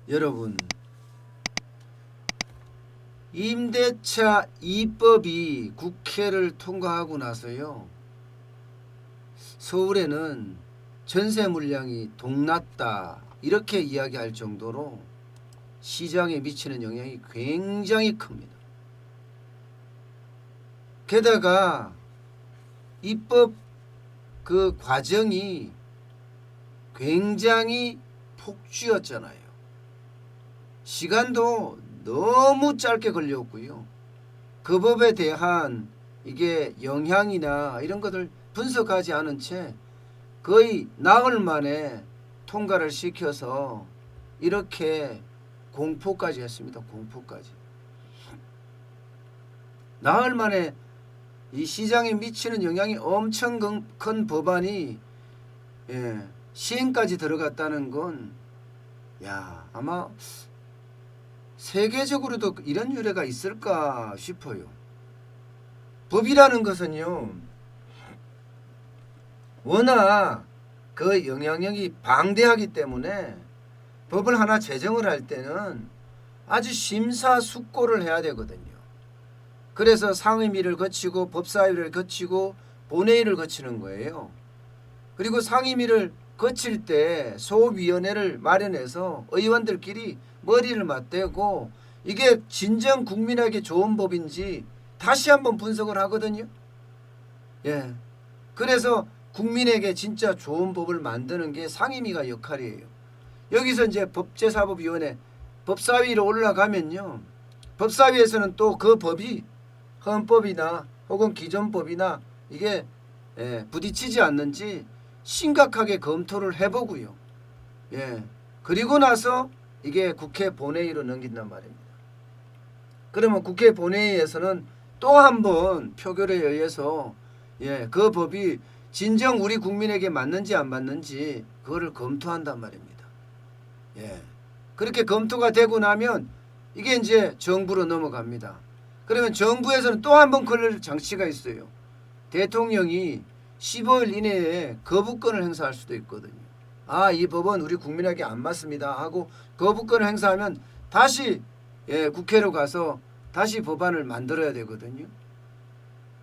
여러분, 임대차 2법이 국회를 통과하고 나서요, 서울에는 전세 물량이 동났다 이렇게 이야기할 정도로 시장에 미치는 영향이 굉장히 큽니다. 게다가 입법 그 과정이 굉장히 폭주였잖아요. 시간도 너무 짧게 걸렸고요. 그 법에 대한 이게 영향이나 이런 것을 분석하지 않은 채 거의 나흘 만에 통과를 시켜서 이렇게 공포까지 했습니다. 공포까지. 나흘 만에 이 시장에 미치는 영향이 엄청 큰 법안이 시행까지 들어갔다는 건 아마 세계적으로도 이런 유례가 있을까 싶어요. 법이라는 것은요, 워낙 그 영향력이 방대하기 때문에 법을 하나 제정을 할 때는 아주 심사숙고를 해야 되거든요. 그래서 상임위를 거치고 법사위를 거치고 본회의를 거치는 거예요. 그리고 상임위를 거칠 때 소위원회를 마련해서 의원들끼리 머리를 맞대고 이게 진정 국민에게 좋은 법인지 다시 한번 분석을 하거든요. 그래서 국민에게 진짜 좋은 법을 만드는 게 상임위가 역할이에요. 여기서 이제 법제사법위원회 법사위로 올라가면요, 법사위에서는 또 그 법이 헌법이나 혹은 기존법이나 이게 부딪히지 않는지 심각하게 검토를 해보고요. 그리고 나서 이게 국회 본회의로 넘긴단 말입니다. 그러면 국회 본회의에서는 또 한 번 표결에 의해서 그 법이 진정 우리 국민에게 맞는지 안 맞는지 그거를 검토한단 말입니다. 그렇게 검토가 되고 나면 이게 이제 정부로 넘어갑니다. 그러면 정부에서는 또 한 번 걸릴 장치가 있어요. 대통령이 15일 이내에 거부권을 행사할 수도 있거든요. 이 법은 우리 국민에게 안 맞습니다 하고 거부권을 행사하면 다시 국회로 가서 다시 법안을 만들어야 되거든요.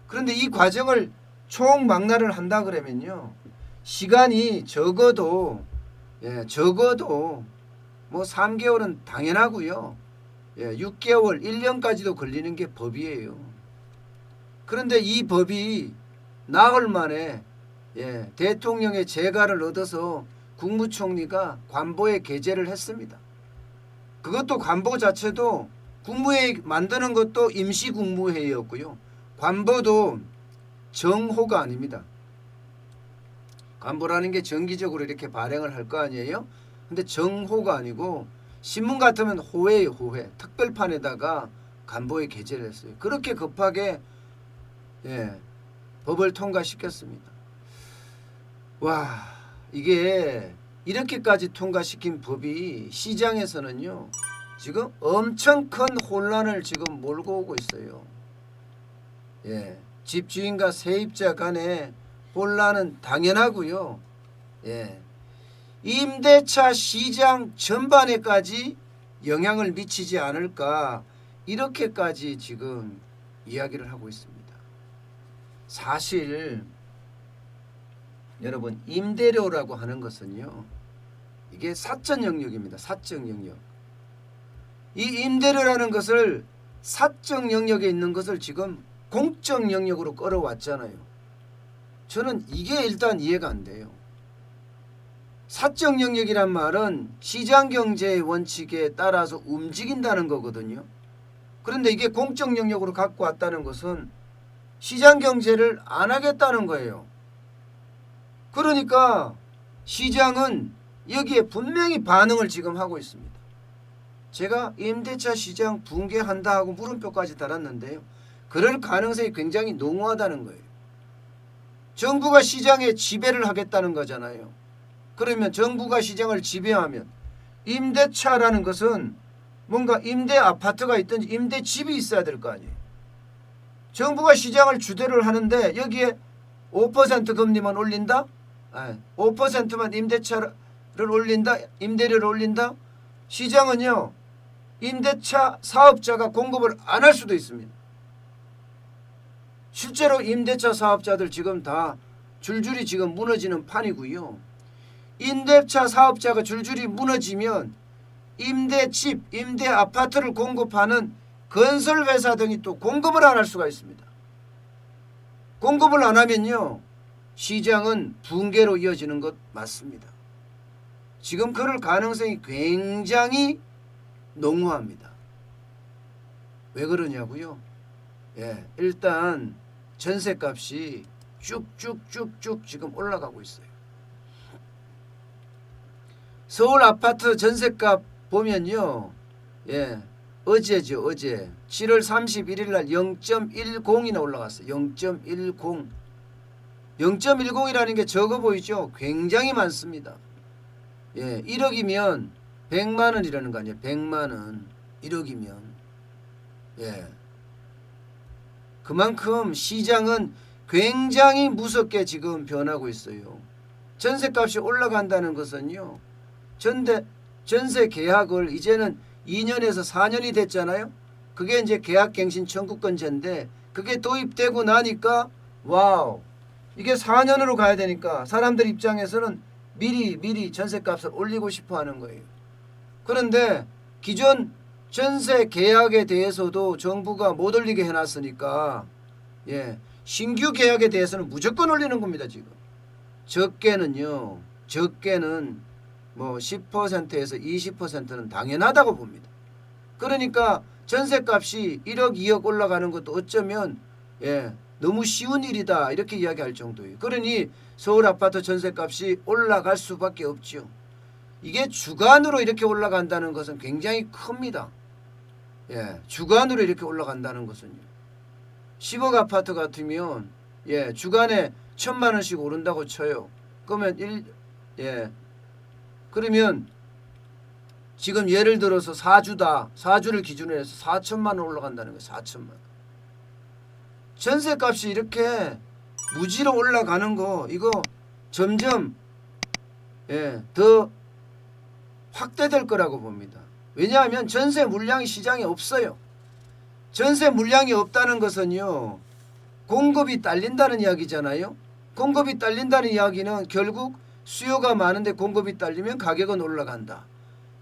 그런데 이 과정을 총망라를 한다 그러면요, 시간이 적어도 뭐 3개월은 당연하고요, 6개월 1년까지도 걸리는 게 법이에요. 그런데 이 법이 나흘 만에 대통령의 재가를 얻어서 국무총리가 관보에 게재를 했습니다. 그것도 관보 자체도 국무회의 만드는 것도 임시국무회의였고요, 관보도 정호가 아닙니다. 관보라는 게 정기적으로 이렇게 발행을 할 거 아니에요. 근데 정호가 아니고 신문 같으면 호회예요. 호회. 특별판에다가 관보에 게재를 했어요. 그렇게 급하게 법을 통과시켰습니다. 이게 이렇게까지 통과시킨 법이 시장에서는요, 지금 엄청 큰 혼란을 지금 몰고 오고 있어요. 집주인과 세입자 간의 혼란은 당연하고요. 임대차 시장 전반에까지 영향을 미치지 않을까, 이렇게까지 지금 이야기를 하고 있습니다. 사실 여러분, 임대료라고 하는 것은요, 이게 사적 영역입니다. 사적 영역. 이 임대료라는 것을 사적 영역에 있는 것을 지금 공적 영역으로 끌어왔잖아요. 저는 이게 일단 이해가 안 돼요. 사적 영역이란 말은 시장 경제의 원칙에 따라서 움직인다는 거거든요. 그런데 이게 공적 영역으로 갖고 왔다는 것은 시장 경제를 안 하겠다는 거예요. 그러니까 시장은 여기에 분명히 반응을 지금 하고 있습니다. 제가 임대차 시장 붕괴한다 하고 물음표까지 달았는데요, 그럴 가능성이 굉장히 농후하다는 거예요. 정부가 시장에 지배를 하겠다는 거잖아요. 그러면 정부가 시장을 지배하면 임대차라는 것은 뭔가 임대 아파트가 있든지 임대 집이 있어야 될 거 아니에요. 정부가 시장을 주도를 하는데 여기에 5% 금리만 올린다? 5%만 임대차를 올린다? 임대료를 올린다? 시장은요 임대차 사업자가 공급을 안 할 수도 있습니다. 실제로 임대차 사업자들 지금 다 줄줄이 지금 무너지는 판이고요. 임대차 사업자가 줄줄이 무너지면 임대집, 임대 아파트를 공급하는 건설회사 등이 또 공급을 안 할 수가 있습니다. 공급을 안 하면요 시장은 붕괴로 이어지는 것 맞습니다. 지금 그럴 가능성이 굉장히 농후합니다. 왜 그러냐고요? 일단 전세값이 쭉쭉쭉쭉 지금 올라가고 있어요. 서울 아파트 전세값 보면요. 어제죠. 어제 7월 31일 날 0.10이나 올라갔어요. 0.10. 0.10이라는 게 적어 보이죠? 굉장히 많습니다. 1억이면 100만 원이라는 거 아니에요. 100만 원. 1억이면. 그만큼 시장은 굉장히 무섭게 지금 변하고 있어요. 전세값이 올라간다는 것은요. 전세 계약을 이제는 2년에서 4년이 됐잖아요. 그게 이제 계약갱신 청구권제인데 그게 도입되고 나니까 와우 이게 4년으로 가야 되니까 사람들 입장에서는 미리 전세값을 올리고 싶어 하는 거예요. 그런데 기존 전세 계약에 대해서도 정부가 못 올리게 해놨으니까 신규 계약에 대해서는 무조건 올리는 겁니다. 지금 적게는 뭐 10%에서 20%는 당연하다고 봅니다. 그러니까 전세값이 1억 2억 올라가는 것도 어쩌면 너무 쉬운 일이다 이렇게 이야기할 정도예요. 그러니 서울 아파트 전세값이 올라갈 수밖에 없죠. 이게 주간으로 이렇게 올라간다는 것은 굉장히 큽니다. 주간으로 이렇게 올라간다는 것은요. 10억 아파트 같으면 주간에 1,000만 원씩 오른다고 쳐요. 그러면 지금 예를 들어서 4주를 기준으로 해서 4천만 원 올라간다는 거예요. 4천만 원. 전세값이 이렇게 무지로 올라가는 거 이거 점점 더 확대될 거라고 봅니다. 왜냐하면 전세 물량이 시장에 없어요. 전세 물량이 없다는 것은요. 공급이 딸린다는 이야기잖아요. 공급이 딸린다는 이야기는 결국 수요가 많은데 공급이 딸리면 가격은 올라간다.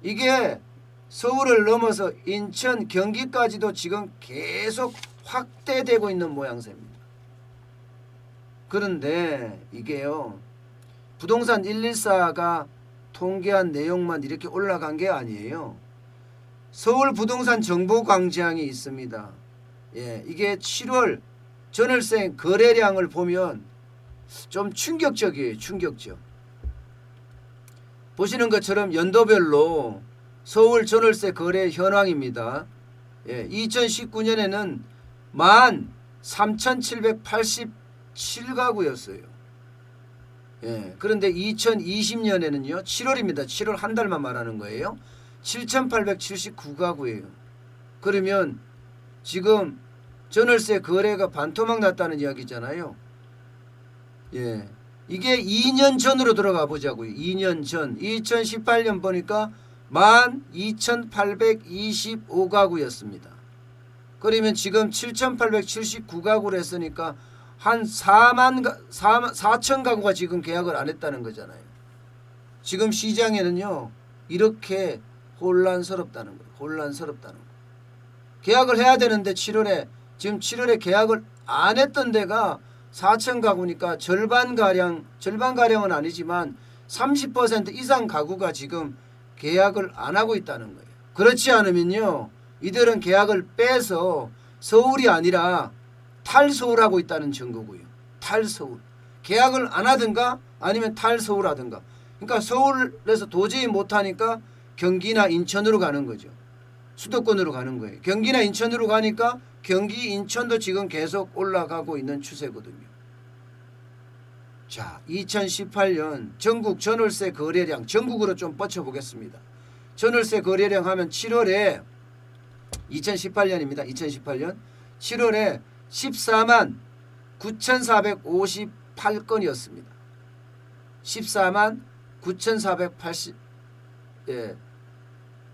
이게 서울을 넘어서 인천, 경기까지도 지금 계속 확대되고 있는 모양새입니다. 그런데 이게요. 부동산 114가 통계한 내용만 이렇게 올라간 게 아니에요. 서울 부동산 정보광장이 있습니다. 이게 7월 전월세 거래량을 보면 좀 충격적이에요. 충격적. 보시는 것처럼 연도별로 서울 전월세 거래 현황입니다. 2019년에는 13,787가구였어요. 그런데 2020년에는요. 7월입니다. 7월 한 달만 말하는 거예요. 7,879가구예요. 그러면 지금 전월세 거래가 반토막 났다는 이야기잖아요. 이게 2년 전으로 들어가 보자고요. 2년 전 2018년 보니까 12,825가구였습니다. 그러면 지금 7,879가구를 했으니까 한 4천 가구가 지금 계약을 안 했다는 거잖아요. 지금 시장에는요. 이렇게 혼란스럽다는 거예요. 혼란스럽다는 거예요. 계약을 해야 되는데 7월에 지금 7월에 계약을 안 했던 데가 4천 가구니까 절반가량은 아니지만 30% 이상 가구가 지금 계약을 안 하고 있다는 거예요. 그렇지 않으면요. 이들은 계약을 빼서 서울이 아니라 탈서울하고 있다는 증거고요. 탈서울. 계약을 안 하든가 아니면 탈서울하든가. 그러니까 서울에서 도저히 못하니까 경기나 인천으로 가는 거죠. 수도권으로 가는 거예요. 경기나 인천으로 가니까 경기, 인천도 지금 계속 올라가고 있는 추세거든요. 자, 2018년 전국 전월세 거래량 전국으로 좀 뻗쳐보겠습니다. 전월세 거래량 하면 7월에 2018년입니다. 2018년 7월에 14만 9,458건이었습니다. 14만 9,480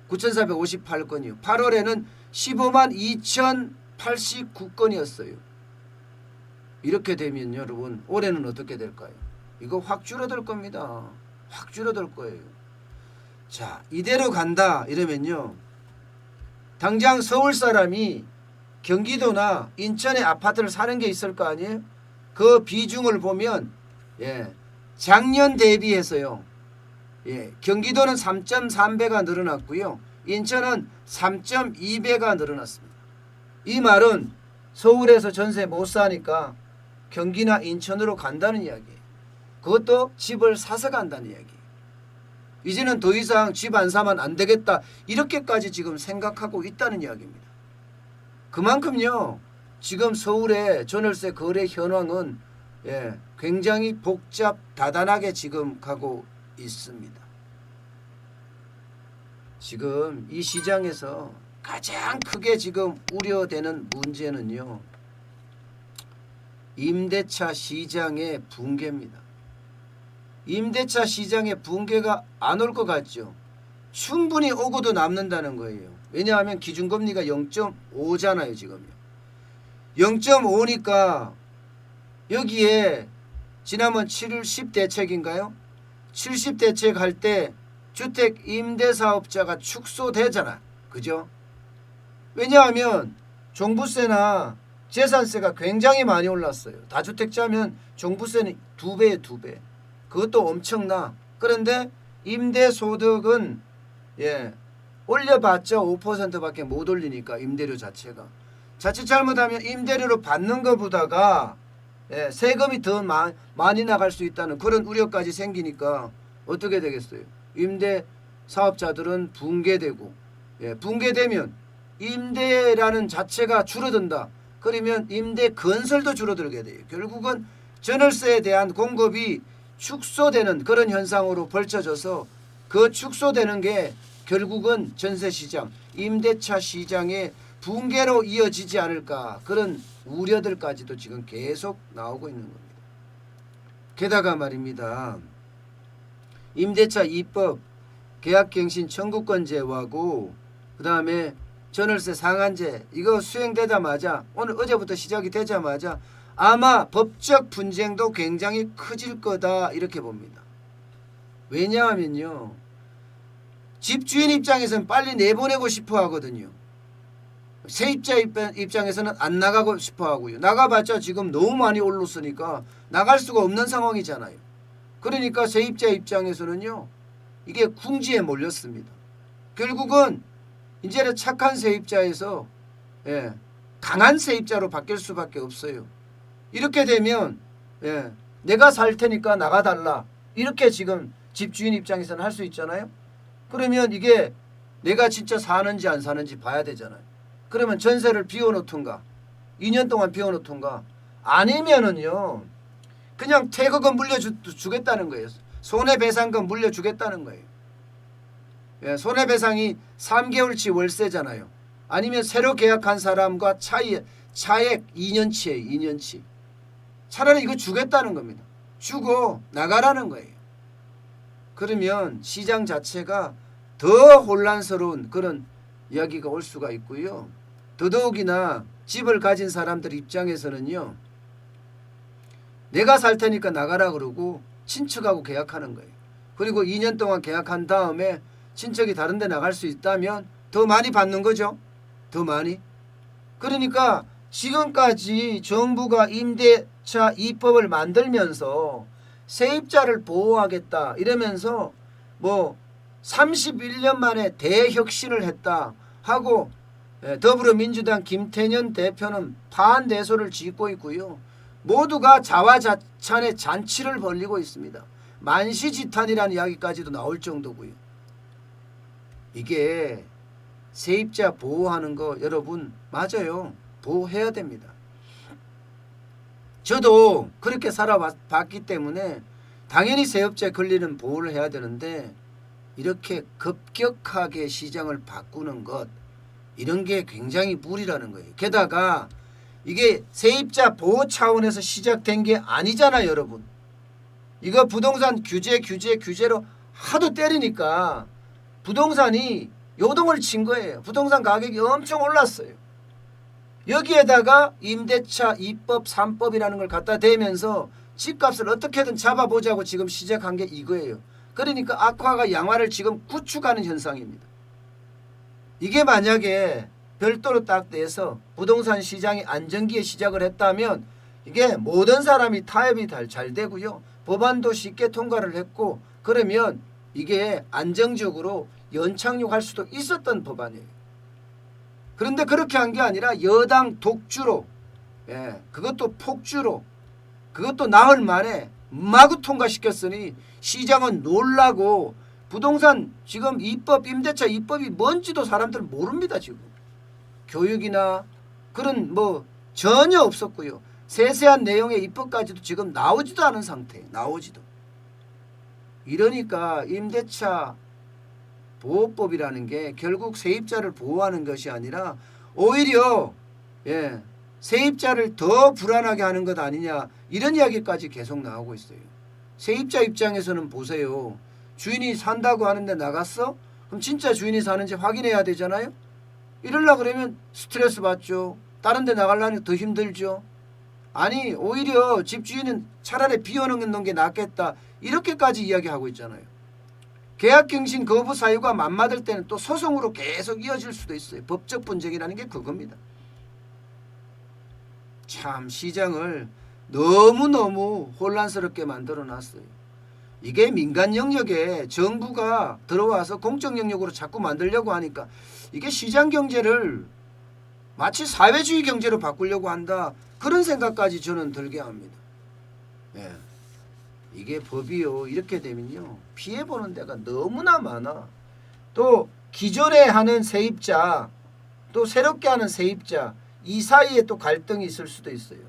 9,458건이요. 8월에는 15만 2,089건이었어요. 이렇게 되면 여러분 올해는 어떻게 될까요? 이거 확 줄어들 겁니다. 확 줄어들 거예요. 자, 이대로 간다 이러면요. 당장 서울 사람이 경기도나 인천의 아파트를 사는 게 있을 거 아니에요? 그 비중을 보면 작년 대비해서요. 경기도는 3.3배가 늘어났고요. 인천은 3.2배가 늘어났습니다. 이 말은 서울에서 전세 못 사니까 경기나 인천으로 간다는 이야기예요. 그것도 집을 사서 간다는 이야기예요. 이제는 더 이상 집 안 사면 안 되겠다 이렇게까지 지금 생각하고 있다는 이야기입니다. 그만큼요 지금 서울의 전월세 거래 현황은 굉장히 복잡다단하게 지금 가고 있습니다. 지금 이 시장에서 가장 크게 지금 우려되는 문제는요 임대차 시장의 붕괴입니다. 임대차 시장의 붕괴가 안 올 것 같죠. 충분히 오고도 남는다는 거예요. 왜냐하면 기준금리가 0.5잖아요 지금요. 0.5니까 여기에 지난번 70대책인가요? 70대책 할 때 주택 임대사업자가 축소되잖아. 그죠? 왜냐하면 종부세나 재산세가 굉장히 많이 올랐어요. 다주택자면 종부세는 2배에 2배. 그것도 엄청나. 그런데 임대소득은 올려봤자 5%밖에 못 올리니까 임대료 자체가. 자칫 잘못하면 임대료로 받는 것보다가 세금이 더 많이 나갈 수 있다는 그런 우려까지 생기니까 어떻게 되겠어요? 임대 사업자들은 붕괴되고 붕괴되면 임대라는 자체가 줄어든다. 그러면 임대 건설도 줄어들게 돼요. 결국은 전월세에 대한 공급이 축소되는 그런 현상으로 벌쳐져서 그 축소되는 게 결국은 전세시장, 임대차 시장의 붕괴로 이어지지 않을까 그런 우려들까지도 지금 계속 나오고 있는 겁니다. 게다가 말입니다. 임대차 2법 계약갱신 청구권 제외하고 그 다음에 전월세 상한제 이거 수행되자마자 어제부터 시작이 되자마자 아마 법적 분쟁도 굉장히 커질 거다 이렇게 봅니다. 왜냐하면요. 집주인 입장에서는 빨리 내보내고 싶어 하거든요. 세입자 입장에서는 안 나가고 싶어 하고요. 나가봤자 지금 너무 많이 올랐으니까 나갈 수가 없는 상황이잖아요. 그러니까 세입자 입장에서는요. 이게 궁지에 몰렸습니다. 결국은 이제는 착한 세입자에서 강한 세입자로 바뀔 수밖에 없어요. 이렇게 되면 내가 살 테니까 나가달라. 이렇게 지금 집주인 입장에서는 할 수 있잖아요. 그러면 이게 내가 진짜 사는지 안 사는지 봐야 되잖아요. 그러면 전세를 비워놓던가 2년 동안 비워놓던가 아니면은요 그냥 퇴거금 물려주겠다는 거예요. 손해배상금 물려주겠다는 거예요. 손해배상이 3개월치 월세잖아요. 아니면 새로 계약한 사람과 차액 2년치예요. 2년치. 차라리 이거 주겠다는 겁니다. 주고 나가라는 거예요. 그러면 시장 자체가 더 혼란스러운 그런 이야기가 올 수가 있고요. 더더욱이나 집을 가진 사람들 입장에서는요. 내가 살 테니까 나가라 그러고 친척하고 계약하는 거예요. 그리고 2년 동안 계약한 다음에 친척이 다른 데 나갈 수 있다면 더 많이 받는 거죠. 더 많이. 그러니까 지금까지 정부가 임대차 2법을 만들면서 세입자를 보호하겠다 이러면서 31년 만에 대혁신을 했다 하고 더불어민주당 김태년 대표는 반대소를 짓고 있고요. 모두가 자화자찬의 잔치를 벌이고 있습니다. 만시지탄이라는 이야기까지도 나올 정도고요. 이게 세입자 보호하는 거 여러분 맞아요. 보호해야 됩니다. 저도 그렇게 살아봤기 때문에 당연히 세입자의 권리는 보호를 해야 되는데 이렇게 급격하게 시장을 바꾸는 것 이런 게 굉장히 무리라는 거예요. 게다가 이게 세입자 보호 차원에서 시작된 게 아니잖아요. 여러분. 이거 부동산 규제로 하도 때리니까 부동산이 요동을 친 거예요. 부동산 가격이 엄청 올랐어요. 여기에다가 임대차 2법 3법이라는 걸 갖다 대면서 집값을 어떻게든 잡아보자고 지금 시작한 게 이거예요. 그러니까 악화가 양화를 지금 구축하는 현상입니다. 이게 만약에 별도로 딱 내서 부동산 시장이 안정기에 시작을 했다면 이게 모든 사람이 타협이 잘 되고요. 법안도 쉽게 통과를 했고 그러면 이게 안정적으로 연착륙할 수도 있었던 법안이에요. 그런데 그렇게 한 게 아니라 여당 독주로 그것도 폭주로 그것도 나흘 만에 마구 통과시켰으니 시장은 놀라고 부동산 지금 입법 임대차 입법이 뭔지도 사람들 모릅니다. 지금 교육이나 그런 뭐 전혀 없었고요. 세세한 내용의 입법까지도 지금 나오지도 않은 상태예요. 나오지도. 이러니까 임대차 보호법이라는 게 결국 세입자를 보호하는 것이 아니라 오히려 세입자를 더 불안하게 하는 것 아니냐 이런 이야기까지 계속 나오고 있어요. 세입자 입장에서는 보세요. 주인이 산다고 하는데 나갔어? 그럼 진짜 주인이 사는지 확인해야 되잖아요. 이러려고 그러면 스트레스 받죠. 다른 데 나가려니 더 힘들죠. 아니 오히려 집주인은 차라리 비워놓는 게 낫겠다 이렇게까지 이야기하고 있잖아요. 계약갱신 거부 사유가 맞받을 때는 또 소송으로 계속 이어질 수도 있어요. 법적 분쟁이라는 게 그겁니다. 참 시장을 너무너무 혼란스럽게 만들어 놨어요. 이게 민간 영역에 정부가 들어와서 공적 영역으로 자꾸 만들려고 하니까 이게 시장 경제를 마치 사회주의 경제로 바꾸려고 한다. 그런 생각까지 저는 들게 합니다. 이게 법이요. 이렇게 되면요. 피해보는 데가 너무나 많아. 또 기존에 하는 세입자 또 새롭게 하는 세입자 이 사이에 또 갈등이 있을 수도 있어요.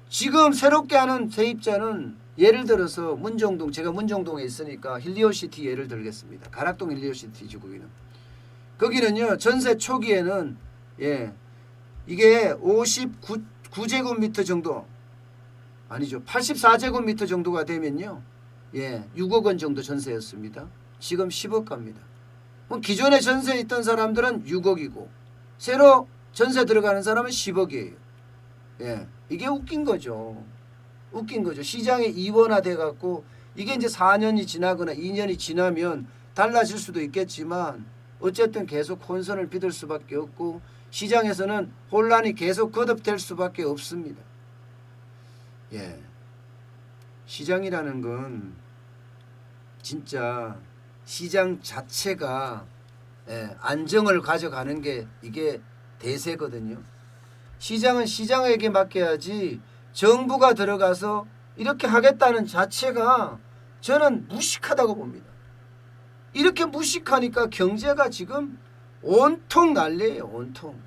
지금 새롭게 하는 세입자는 예를 들어서 문정동 제가 문정동에 있으니까 힐리오시티 예를 들겠습니다. 가락동 힐리오시티죠. 거기는요. 전세 초기에는 이게 59제곱미터 정도 아니죠. 84제곱미터 정도가 되면요. 6억 원 정도 전세였습니다. 지금 10억 갑니다. 기존에 전세에 있던 사람들은 6억이고 새로 전세 들어가는 사람은 10억이에요. 이게 웃긴 거죠. 웃긴 거죠. 시장이 이원화돼 갖고 이게 이제 4년이 지나거나 2년이 지나면 달라질 수도 있겠지만 어쨌든 계속 혼선을 빚을 수밖에 없고 시장에서는 혼란이 계속 거듭될 수밖에 없습니다. 시장이라는 건 진짜 시장 자체가 안정을 가져가는 게 이게 대세거든요. 시장은 시장에게 맡겨야지 정부가 들어가서 이렇게 하겠다는 자체가 저는 무식하다고 봅니다. 이렇게 무식하니까 경제가 지금 온통 난리예요. 온통.